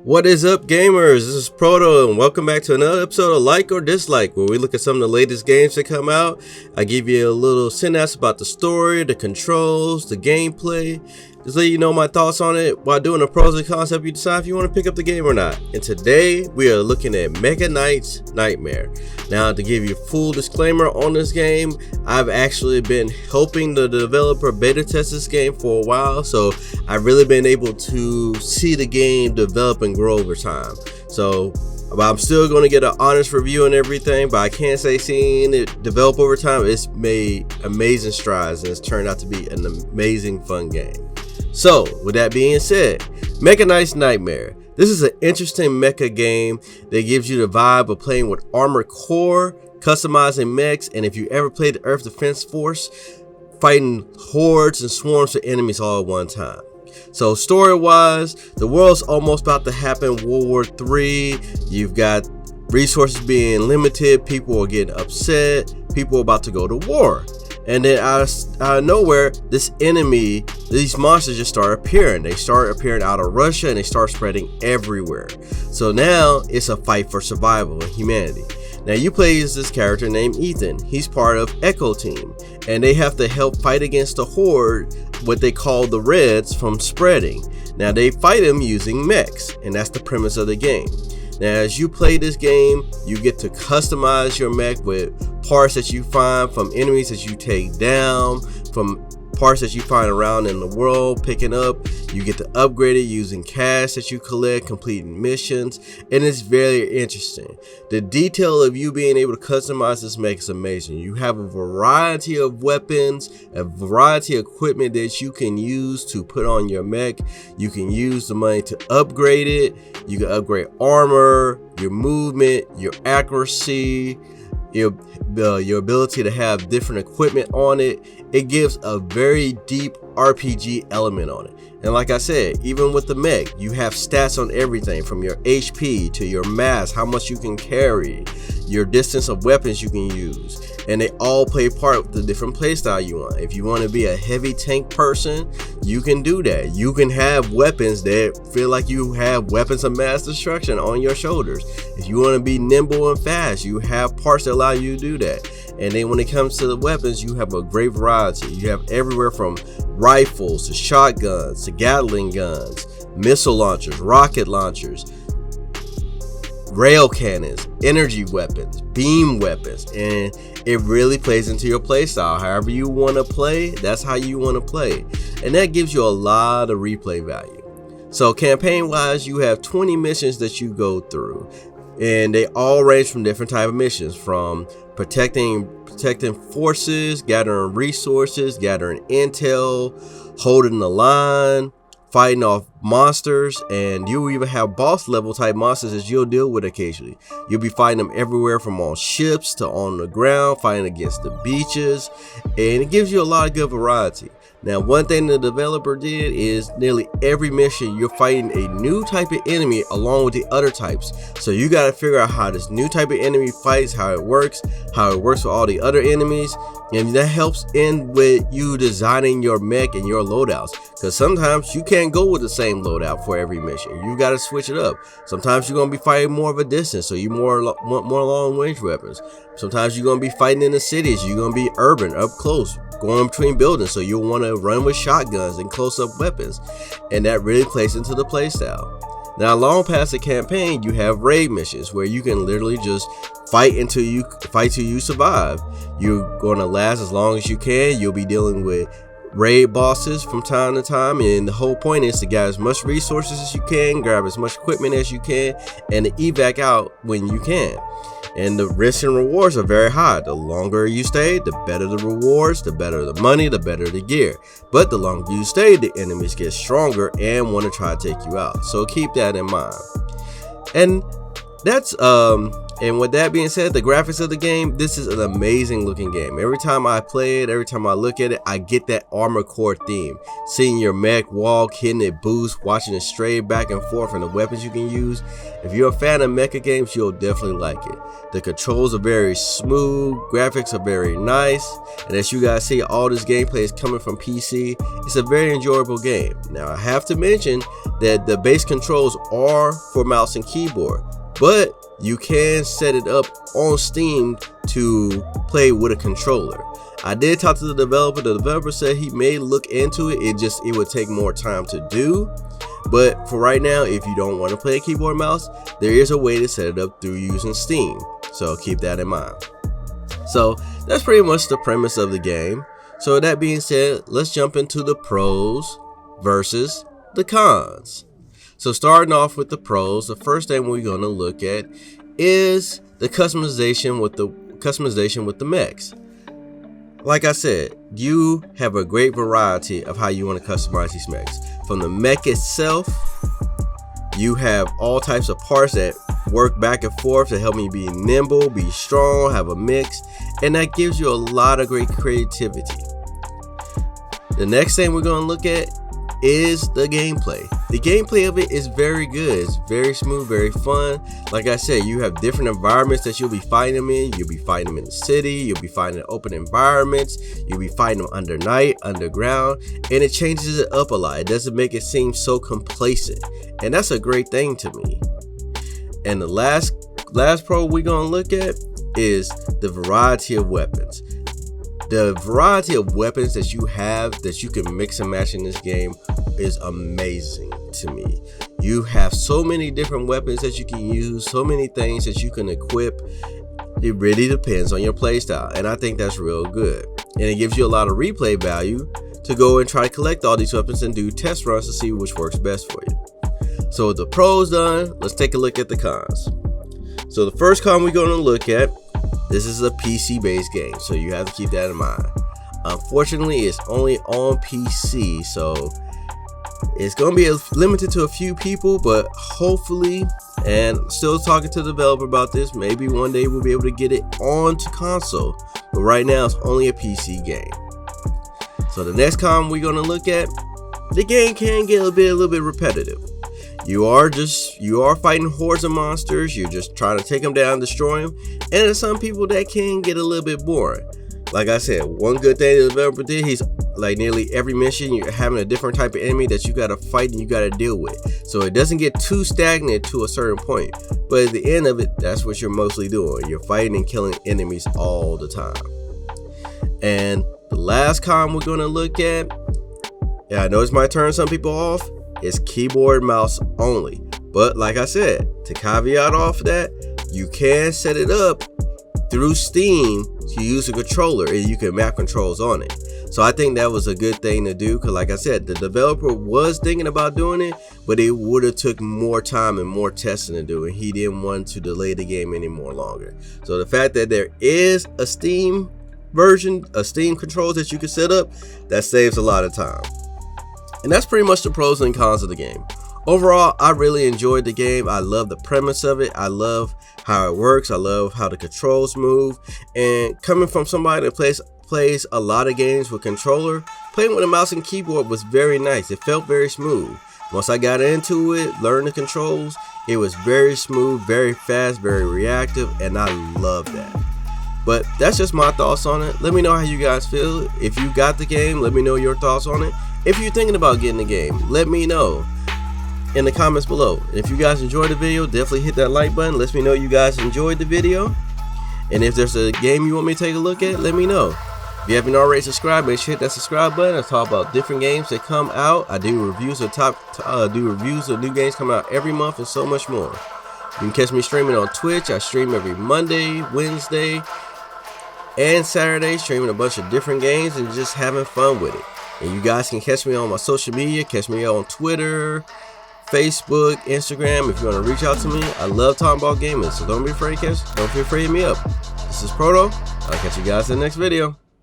What is up, gamers? This is Proto, and welcome back to another episode of Like or Dislike, where we look at some of the latest games that come out. I give you a little synopsis about the story, the controls, the gameplay, just let you know my thoughts on it. While doing the pros and cons, help you decide if you want to pick up the game or not. And today we are looking at Mech Knights Nightmare. Now, to give you a full disclaimer on this game, I've actually been helping the developer beta test this game for a while, so I've really been able to see the game develop and grow over time. But I'm still going to get an honest review and everything, but I can't say seeing it develop over time, it's made amazing strides and it's turned out to be an amazing fun game. So with that being said, Mech Knights Nightmare. This is an interesting mecha game that gives you the vibe of playing with Armored Core, customizing mechs, and if you ever played the Earth Defense Force, fighting hordes and swarms of enemies all at one time. So story-wise, the world's almost about to happen, World War III. You've got resources being limited, people are getting upset, people are about to go to war. And then out of nowhere, these monsters just start appearing. They start appearing out of Russia and they start spreading everywhere. So now it's a fight for survival and humanity. Now you play as this character named Ethan. He's part of Echo Team, and they have to help fight against the horde, what they call the Reds, from spreading. Now they fight them using mechs, and that's the premise of the game. Now as you play this game, you get to customize your mech with parts that you find from enemies that you take down, from parts that you find around in the world picking up. You get to upgrade it using cash that you collect, completing missions, and it's very interesting. The detail of you being able to customize this mech is amazing. You have a variety of weapons, a variety of equipment that you can use to put on your mech. You can use the money to upgrade it. You can upgrade armor, your movement, your accuracy, your ability to have different equipment on it. It gives a very deep RPG element on it. And like I said, even with the mech, you have stats on everything from your HP to your mass, how much you can carry, your distance of weapons you can use, and they all play part of the different playstyle you want. If you want to be a heavy tank person, you can do that. You can have weapons that feel like you have weapons of mass destruction on your shoulders. If you want to be nimble and fast, you have parts that allow you to do that. And then when it comes to the weapons, you have a great variety. You have everywhere from rifles to shotguns to Gatling guns, missile launchers, rocket launchers, rail cannons, energy weapons, beam weapons, and it really plays into your playstyle. However you want to play, that's how you want to play, and that gives you a lot of replay value. So campaign wise, you have 20 missions that you go through, and they all range from different type of missions, from protecting forces, gathering resources, gathering intel, holding the line, fighting off monsters, and you even have boss level type monsters that you'll deal with occasionally. You'll be fighting them everywhere from on ships to on the ground, fighting against the beaches, and it gives you a lot of good variety. Now, one thing the developer did is nearly every mission you're fighting a new type of enemy along with the other types. So you got to figure out how this new type of enemy fights, how it works with all the other enemies. And that helps in with you designing your mech and your loadouts, because sometimes you can't go with the same loadout for every mission. You got to switch it up. Sometimes you're going to be fighting more of a distance, so you want more long range weapons. Sometimes you're going to be fighting in the cities. You're going to be urban, up close, going between buildings, so you'll want to run with shotguns and close-up weapons, and that really plays into the playstyle. Now, along past the campaign, you have raid missions where you can literally just fight till you survive. You're going to last as long as you can. You'll be dealing with raid bosses from time to time, and the whole point is to gather as much resources as you can, grab as much equipment as you can, and to evac out when you can. And the risks and rewards are very high. The longer you stay, the better the rewards, the better the money, the better the gear. But the longer you stay, the enemies get stronger and want to try to take you out. So keep that in mind. And that's And with that being said, the graphics of the game, this is an amazing looking game. Every time I play it, every time I look at it, I get that Armored Core theme. Seeing your mech walk, hitting it boost, watching it stray back and forth, and the weapons you can use. If you're a fan of mecha games, you'll definitely like it. The controls are very smooth, graphics are very nice, and as you guys see, all this gameplay is coming from PC. It's a very enjoyable game. Now, I have to mention that the base controls are for mouse and keyboard, but you can set it up on Steam to play with a controller. I did talk to the developer. The developer said he may look into it. It would take more time to do. But for right now, if you don't want to play a keyboard and mouse, there is a way to set it up through using Steam. So keep that in mind. So that's pretty much the premise of the game. So with that being said, let's jump into the pros versus the cons. So starting off with the pros, the first thing we're going to look at is the customization with the mechs. Like I said, you have a great variety of how you want to customize these mechs. From the mech itself, you have all types of parts that work back and forth to help me be nimble, be strong, have a mix, and that gives you a lot of great creativity. The next thing we're going to look at is the gameplay. The gameplay of it is very good. It's very smooth, very fun. Like I said, you have different environments that you'll be fighting them in. You'll be fighting them in the city, you'll be fighting in open environments, you'll be fighting them under night, underground, and it changes it up a lot. It doesn't make it seem so complacent, and that's a great thing to me. And the last pro we're gonna look at is the variety of weapons. The variety of weapons that you have that you can mix and match in this game is amazing to me. You have so many different weapons that you can use, so many things that you can equip. It really depends on your playstyle, and I think that's real good. And it gives you a lot of replay value to go and try to collect all these weapons and do test runs to see which works best for you. So with the pros done, let's take a look at the cons. So the first con we're going to look at, this is a PC based game, so you have to keep that in mind. Unfortunately, it's only on PC, so it's going to be limited to a few people, but hopefully, and still talking to the developer about this, maybe one day we'll be able to get it onto console, but right now it's only a PC game. So the next con we're going to look at, the game can get a little bit repetitive. You are fighting hordes of monsters. You're just trying to take them down, destroy them, and there's some people that can get a little bit boring. Like I said, one good thing the developer did, he's like nearly every mission you're having a different type of enemy that you got to fight and you got to deal with, so it doesn't get too stagnant to a certain point. But at the end of it, that's what you're mostly doing. You're fighting and killing enemies all the time. And the last con we're going to look at, yeah, I know this might turn some people off, it's keyboard mouse only. But like I said, to caveat off that, you can set it up through Steam to use a controller and you can map controls on it. So I think that was a good thing to do, because like I said, the developer was thinking about doing it, but it would have took more time and more testing to do it. He didn't want to delay the game any more longer. So the fact that there is a Steam version, a Steam controls that you can set up, that saves a lot of time. And that's pretty much the pros and cons of the game. Overall, I really enjoyed the game. I love the premise of it. I love how it works. I love how the controls move. And coming from somebody that plays a lot of games with controller, playing with a mouse and keyboard was very nice. It felt very smooth. Once I got into it, learned the controls, it was very smooth, very fast, very reactive, and I love that. But that's just my thoughts on it. Let me know how you guys feel. If you got the game, let me know your thoughts on it. If you're thinking about getting the game, let me know in the comments below. And if you guys enjoyed the video, definitely hit that like button. Let me know you guys enjoyed the video. And if there's a game you want me to take a look at, let me know. If you haven't already subscribed, make sure you hit that subscribe button. I talk about different games that come out. I do reviews of reviews of new games come out every month and so much more. You can catch me streaming on Twitch. I stream every Monday, Wednesday, and Saturday, streaming a bunch of different games and just having fun with it. And you guys can catch me on my social media. Catch me on Twitter, Facebook, Instagram if you want to reach out to me. I love talking about gaming, so don't be afraid to hit me up. This is Proto. I'll catch you guys in the next video.